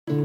Ma'asyiral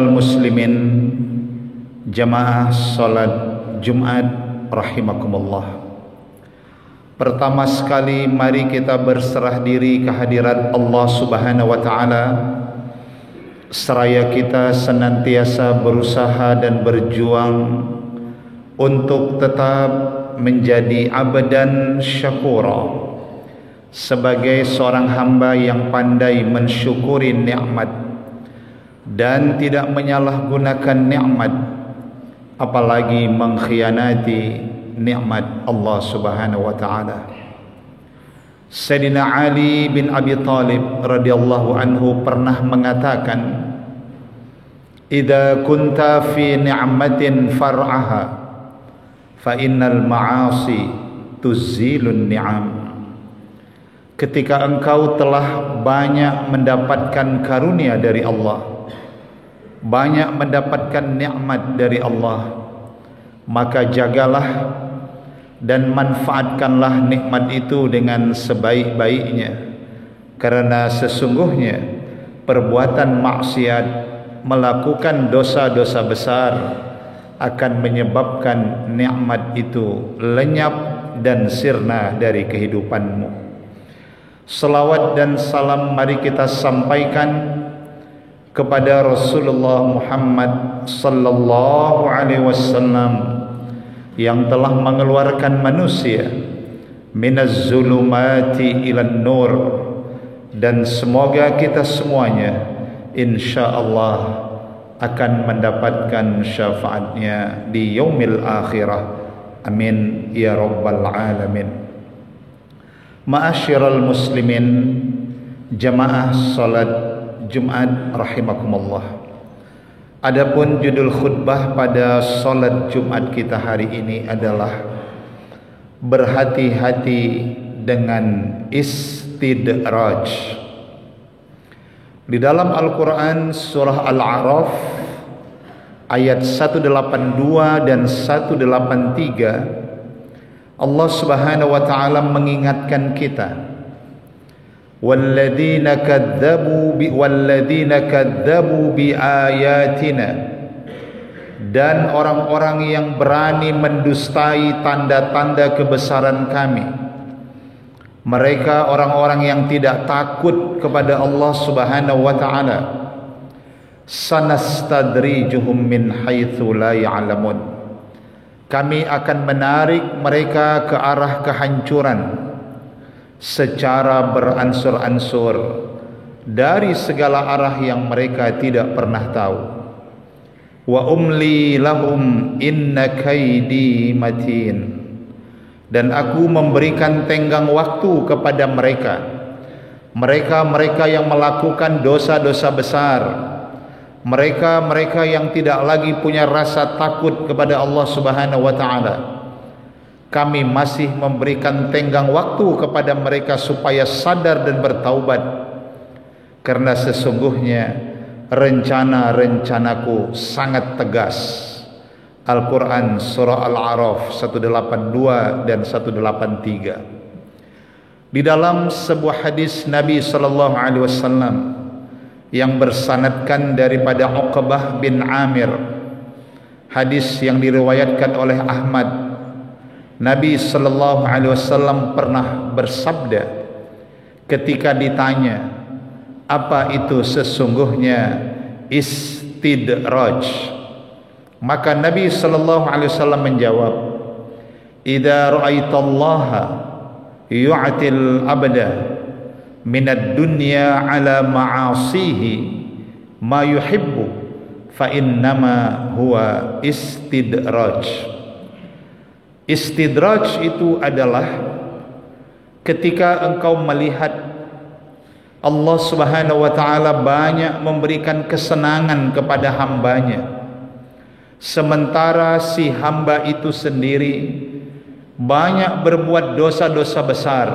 muslimin, jamaah salat Jumat rahimakumullah. Pertama sekali mari kita berserah diri ke hadirat Allah Subhanahu wa taala, seraya kita senantiasa berusaha dan berjuang untuk tetap menjadi abdan syakura, sebagai seorang hamba yang pandai mensyukuri nikmat dan tidak menyalahgunakan nikmat, apalagi mengkhianati nikmat Allah Subhanahu wa taala. Sayyidina Ali bin Abi Thalib radhiyallahu anhu pernah mengatakan, "Idza kunta fi ni'matin far'aha fa innal ma'asi tuzilun ni'am." Ketika engkau telah banyak mendapatkan karunia dari Allah, banyak mendapatkan nikmat dari Allah, maka jagalah dan manfaatkanlah nikmat itu dengan sebaik-baiknya, karena sesungguhnya perbuatan maksiat, melakukan dosa-dosa besar akan menyebabkan nikmat itu lenyap dan sirna dari kehidupanmu. Salawat dan salam mari kita sampaikan kepada Rasulullah Muhammad sallallahu alaihi wasallam yang telah mengeluarkan manusia minaz zulumati ilan nur, dan semoga kita semuanya insyaallah akan mendapatkan syafaatnya di yaumil akhirah. Amin ya rabbal alamin. Ma'asyiral muslimin, jamaah salat Jumat rahimakumullah. Adapun judul khutbah pada salat Jumat kita hari ini adalah berhati-hati dengan istidraj. Di dalam Al-Quran surah Al-A'raf ayat 182 dan 183, Allah Subhanahu wa taala mengingatkan kita, walladzina kadzabu bi ayatina, dan orang-orang yang berani mendustai tanda-tanda kebesaran kami. Mereka orang-orang yang tidak takut kepada Allah Subhanahu wa taala. Sanastadrijuhum min haitsu la ya'lamun. Kami akan menarik mereka ke arah kehancuran secara beransur-ansur dari segala arah yang mereka tidak pernah tahu. Wa umli lahum inna kaidi matin, dan aku memberikan tenggang waktu kepada mereka, mereka yang melakukan dosa-dosa besar, mereka yang tidak lagi punya rasa takut kepada Allah Subhanahu wa taala. Kami masih memberikan tenggang waktu kepada mereka supaya sadar dan bertaubat, karena sesungguhnya rencana-rencanaku sangat tegas. Al-Quran surah Al-A'raf 182 dan 183. Di dalam sebuah hadis Nabi sallallahu alaihi wasallam yang bersanadkan daripada Uqbah bin Amir, hadis yang diriwayatkan oleh Ahmad, Nabi sallallahu alaihi wasallam pernah bersabda ketika ditanya apa itu sesungguhnya istidraj, maka Nabi sallallahu alaihi wasallam menjawab, idza ra'aitallaha yu'til abda minad dunya ala ma'asihi ma yuhibbu fa innama huwa istidraj. Istidraj itu adalah ketika engkau melihat Allah Subhanahu wa taala banyak memberikan kesenangan kepada hambanya, sementara si hamba itu sendiri banyak berbuat dosa-dosa besar,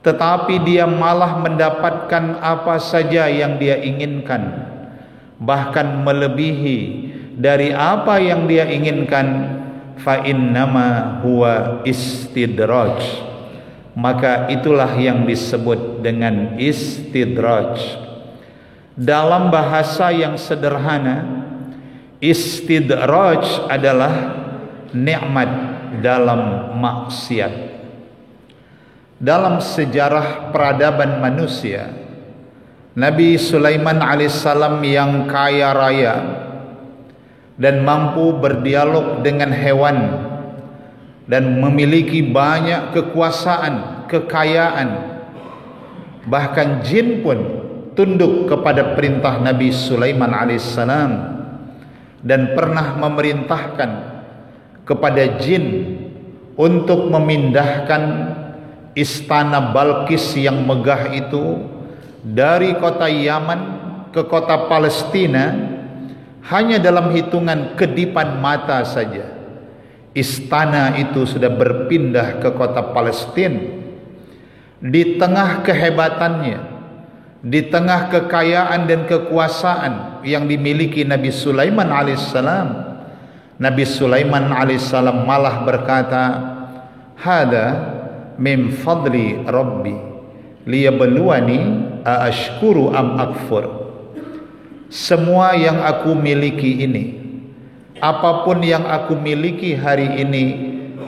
tetapi dia malah mendapatkan apa saja yang dia inginkan, bahkan melebihi dari apa yang dia inginkan, fa innama huwa istidraj, maka itulah yang disebut dengan istidraj. Dalam bahasa yang sederhana, istidraj adalah nikmat dalam maksiat. Dalam sejarah peradaban manusia, Nabi Sulaiman alaihissalam yang kaya raya dan mampu berdialog dengan hewan dan memiliki banyak kekuasaan, kekayaan, bahkan jin pun tunduk kepada perintah Nabi Sulaiman alaihissalam dan pernah memerintahkan kepada jin untuk memindahkan istana Balqis yang megah itu dari kota Yaman ke kota Palestina hanya dalam hitungan kedipan mata saja. Istana itu sudah berpindah ke kota Palestina. Di tengah kehebatannya, di tengah kekayaan dan kekuasaan yang dimiliki Nabi Sulaiman alaihissalam, Nabi Sulaiman alaihissalam malah berkata, "Hada min fadli rabbi liyabluwani aashkuru am akfur." Semua yang aku miliki ini, apapun yang aku miliki hari ini,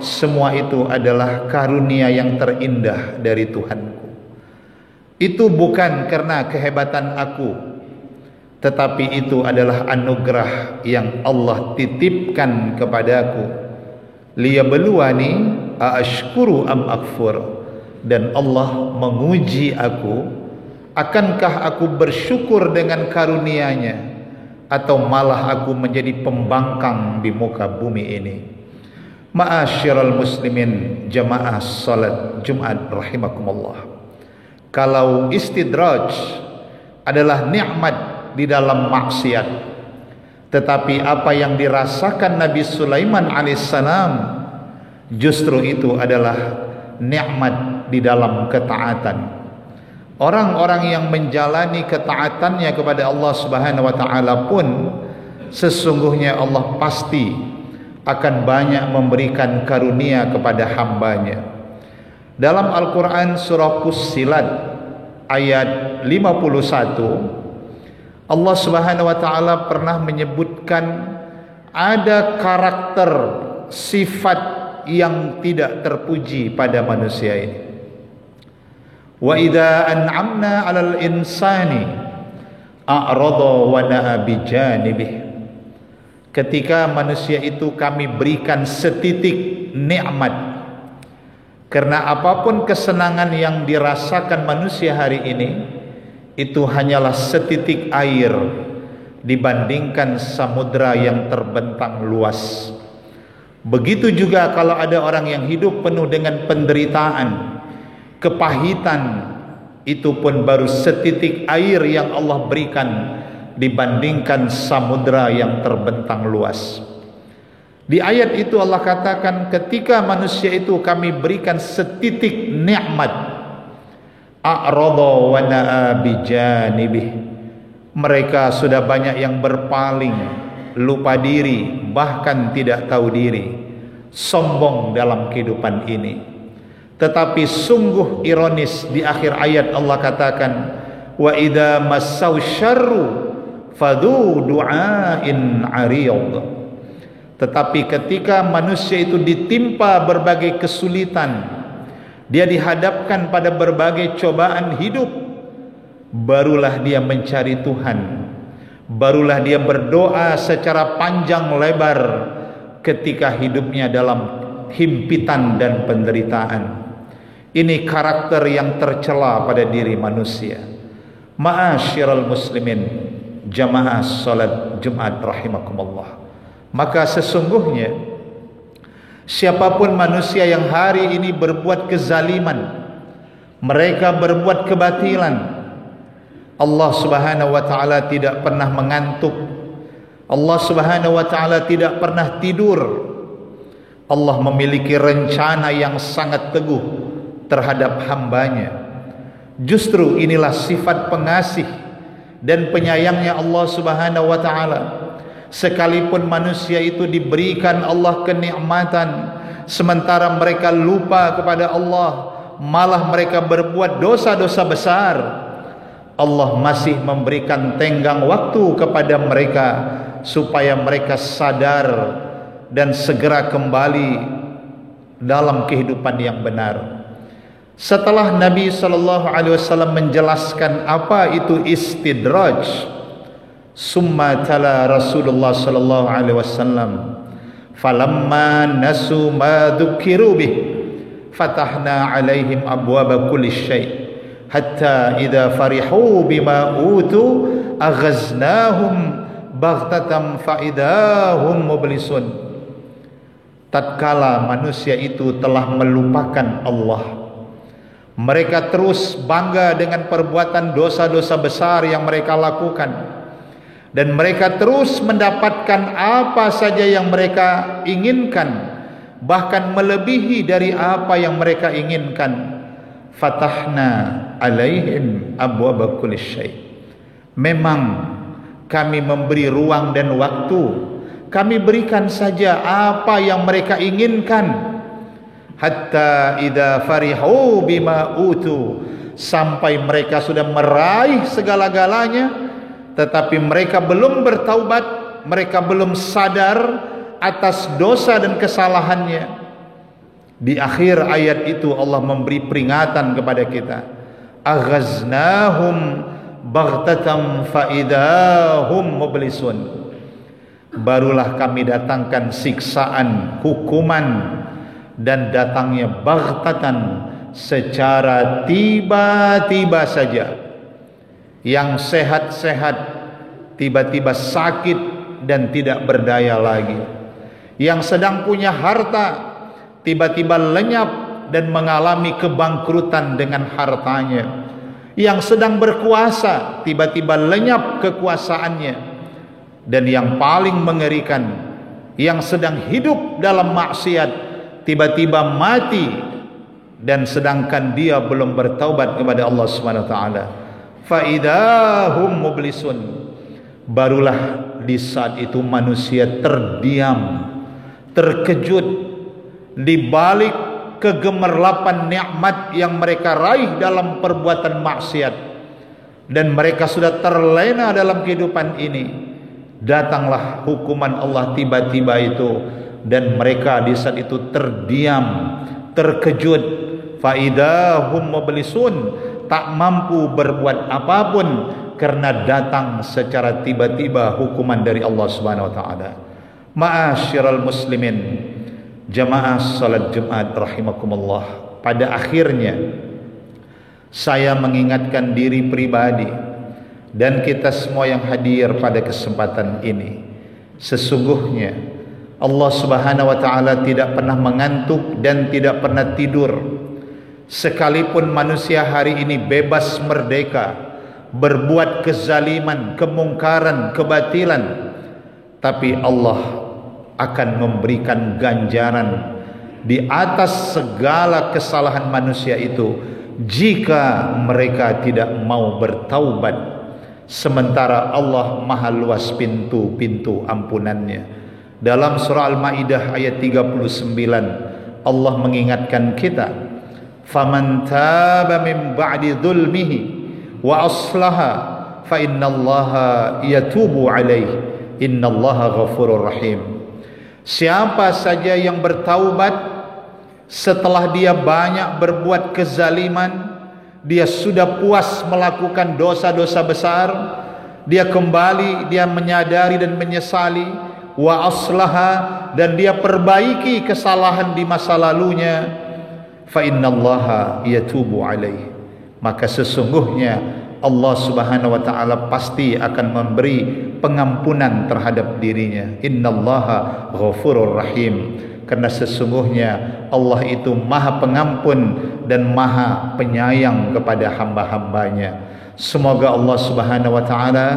semua itu adalah karunia yang terindah dari Tuhanku. Itu bukan karena kehebatan aku, tetapi itu adalah anugerah yang Allah titipkan kepadaku. Liyabluwani aashkuru am akfur, dan Allah menguji aku, akankah aku bersyukur dengan karunia-Nya atau malah aku menjadi pembangkang di muka bumi ini. Ma'asyiral muslimin jamaah salat Jumat rahimakumullah. Kalau istidraj adalah nikmat di dalam maksiat, tetapi apa yang dirasakan Nabi Sulaiman alaihissalam justru itu adalah nikmat di dalam ketaatan. Orang-orang yang menjalani ketaatannya kepada Allah Subhanahu wa taala pun sesungguhnya Allah pasti akan banyak memberikan karunia kepada hambanya. Dalam Al-Quran surah Fussilat ayat 51, Allah Subhanahu wa taala pernah menyebutkan ada karakter sifat yang tidak terpuji pada manusia ini. Wa idza an'amna 'alal insani a'rada wa na'a bijanibih. Ketika manusia itu kami berikan setitik nikmat, karena apapun kesenangan yang dirasakan manusia hari ini itu hanyalah setitik air dibandingkan samudra yang terbentang luas. Begitu juga kalau ada orang yang hidup penuh dengan penderitaan, kepahitan, itu pun baru setitik air yang Allah berikan dibandingkan samudra yang terbentang luas. Di ayat itu Allah katakan, ketika manusia itu kami berikan setitik nikmat, a'rada wa na'a bijanibih, mereka sudah banyak yang berpaling, lupa diri, bahkan tidak tahu diri, sombong dalam kehidupan ini. Tetapi sungguh ironis, di akhir ayat Allah katakan, wa idza massau syarru fadhu du'ain 'ariyad. Tetapi ketika manusia itu ditimpa berbagai kesulitan, dia dihadapkan pada berbagai cobaan hidup, barulah dia mencari Tuhan, barulah dia berdoa secara panjang lebar ketika hidupnya dalam himpitan dan penderitaan. Ini karakter yang tercela pada diri manusia. Ma'asyiral muslimin jamaah salat Jumat rahimakumullah. Maka sesungguhnya siapapun manusia yang hari ini berbuat kezaliman, mereka berbuat kebatilan, Allah Subhanahu wa taala tidak pernah mengantuk. Allah Subhanahu wa taala tidak pernah tidur. Allah memiliki rencana yang sangat teguh terhadap hambanya. Justru inilah sifat pengasih dan penyayangnya Allah Subhanahu wa taala. sekalipun manusia itu diberikan Allah kenikmatan, sementara mereka lupa kepada Allah, malah mereka berbuat dosa-dosa besar, Allah masih memberikan tenggang waktu kepada mereka supaya mereka sadar dan segera kembali dalam kehidupan yang benar. Setelah Nabi SAW menjelaskan apa itu istidraj, summa tala Rasulullah SAW, falamma nasu ma dzukiru bih fatahna alaihim abwaba kulli syai' hatta idza farihu bima utu aghaznahum baghtatan fa idahum mublisun. Tatkala manusia itu telah melupakan Allah, mereka terus bangga dengan perbuatan dosa-dosa besar yang mereka lakukan, dan mereka terus mendapatkan apa saja yang mereka inginkan, bahkan melebihi dari apa yang mereka inginkan. Fatahna alaihim abwaba kulli syai'. Memang kami memberi ruang dan waktu, kami berikan saja apa yang mereka inginkan. Hatta idza farihu bima utu, sampai mereka sudah meraih segala-galanya, tetapi mereka belum bertaubat, mereka belum sadar atas dosa dan kesalahannya. Di akhir ayat itu Allah memberi peringatan kepada kita, aghaznahum baghtatan fa idahum mublisun. Barulah kami datangkan siksaan, hukuman, dan datangnya baghtatan, secara tiba-tiba saja. Yang sehat-sehat tiba-tiba sakit dan tidak berdaya lagi. Yang sedang punya harta tiba-tiba lenyap dan mengalami kebangkrutan dengan hartanya. Yang sedang berkuasa tiba-tiba lenyap kekuasaannya. Dan yang paling mengerikan, yang sedang hidup dalam maksiat tiba-tiba mati, dan sedangkan dia belum bertaubat kepada Allah Subhanahu wa taala. Fa idahum mublisun. Barulah di saat itu manusia terdiam, terkejut di balik kegemerlapan nikmat yang mereka raih dalam perbuatan maksiat, dan mereka sudah terlena dalam kehidupan ini. Datanglah hukuman Allah tiba-tiba itu, dan mereka di saat itu terdiam, terkejut. Faidahum mublisun, tak mampu berbuat apapun karena datang secara tiba-tiba hukuman dari Allah Subhanahu wa taala. Ma'asyiral muslimin, jamaah salat Jumat rahimakumullah, pada akhirnya saya mengingatkan diri pribadi dan kita semua yang hadir pada kesempatan ini, sesungguhnya Allah Subhanahu wa taala tidak pernah mengantuk dan tidak pernah tidur. Sekalipun manusia hari ini bebas merdeka berbuat kezaliman, kemungkaran, kebatilan, tapi Allah akan memberikan ganjaran di atas segala kesalahan manusia itu jika mereka tidak mau bertaubat. Sementara Allah maha luas pintu-pintu ampunannya. Dalam surah Al-Maidah ayat 39, Allah mengingatkan kita, faman taba min ba'di dzulmihi wa aslaha fa innallaha yatubu alaihi innallaha ghafurur rahim. Siapa saja yang bertaubat setelah dia banyak berbuat kezaliman, dia sudah puas melakukan dosa-dosa besar, dia kembali, dia menyadari dan menyesali, wa aslaha, dan dia perbaiki kesalahan di masa lalunya, fa innallaha yatubu alaihi, maka sesungguhnya Allah Subhanahu wa taala pasti akan memberi pengampunan terhadap dirinya. Innallaha ghafurur rahim, karena sesungguhnya Allah itu maha pengampun dan maha penyayang kepada hamba-hambanya. Semoga Allah Subhanahu wa taala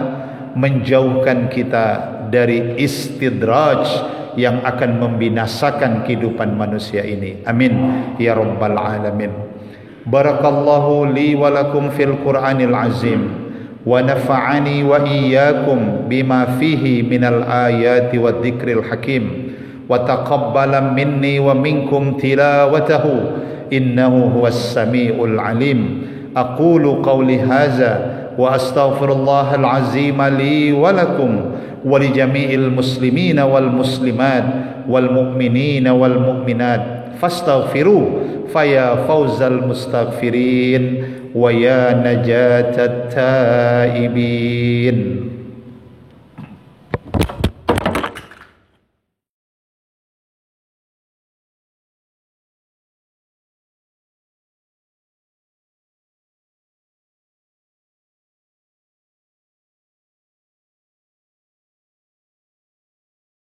menjauhkan kita dari istidraj yang akan membinasakan kehidupan manusia ini. Amin ya rabbal alamin. Barakallahu li wa lakum fil Qur'anil azim, wa nafa'ani wa iyyakum bima fihi minal ayati wad dzikril hakim wa taqabbala minni wa minkum tilawatahu innahu huwas samiul alim. Aqulu qawli hadza wa astaghfirullahal azim li wa lakum wa li jami'il muslimina wal muslimat wal mu'minina wal mu'minat fastaghfiru faya fawzal mustaghfirin wa ya najatat taibin.